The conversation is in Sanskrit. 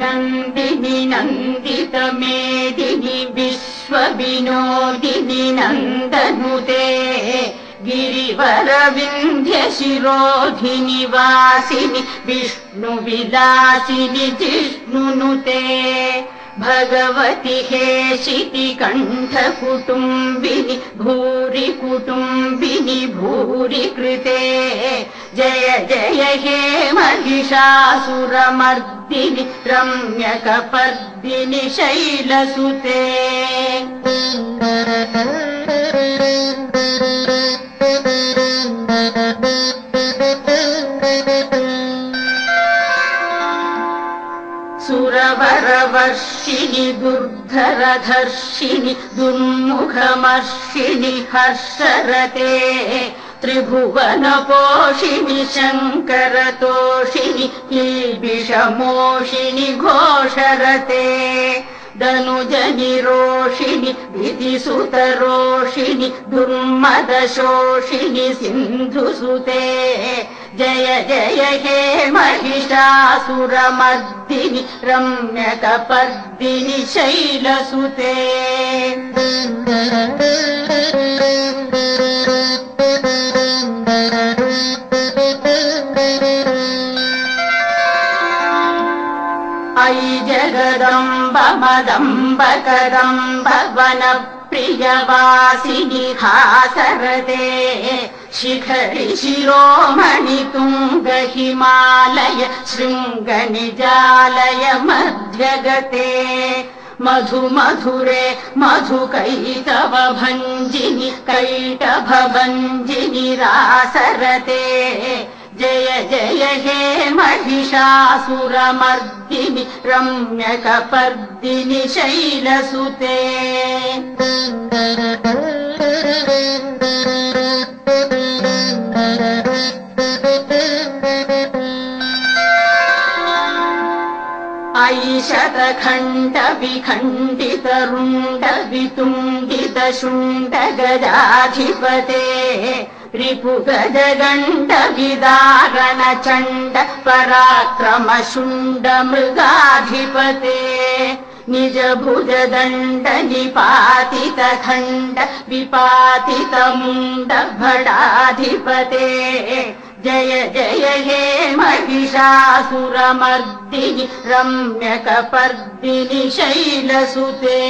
नन्दिनि नन्दितमेदिनि विश्वविनोदिनि नन्दनुते गिरिवरविन्ध्यशिरोधिनि वासिनि विष्णुविलासिनि जिष्णुनुते भगवति हेशिति कण्ठकुटुम्बिनि भूरि कुटुम्बिनि भूरि कृते जय जय हे महिषासुरमर्दिनि रम्यकपर्दिनि शैलसुते सुरवरवर्षिणि दुर्धरधर्षिणि दुर्मुखमर्षिणि हर्षरते त्रिभुवनपोषिणि शङ्करतोषिणि कीबिषमोषिणि घोषरते दनुजनिरोषिणि भीतिसुतरोषिणि दुर्मदशोषिणि सिन्धुसुते जय जय हे महिषासुरमर्दिनि रम्यकपर्दिनि शैलसुते अयि जगदम्ब मदम्बकदम्ब वनप्रियवासिनि हासरते शिखरि शिरोमणि तुङ्ग हिमालय शृङ्गनिजालय मध्यगते मधुमधुरे मधुकैटभ भञ्जिनि कैटभ भञ्जिनि रासरते जय जय हे महिषासुरमर्दिनि रम्यकपर्दिनि शैलसुते अयि शतखण्ड विखण्डित रुण्ड वितुण्डित शुण्ड गजाधिपते रिपुगजगण्ड विदारण चण्ड पराक्रम शुण्ड मृगाधिपते निज भुजदण्ड निपातित खण्ड विपातित मुण्ड भटाधिपते जय जय हे महिषासुरमर्दिनि रम्यकपर्दिनि शैलसुते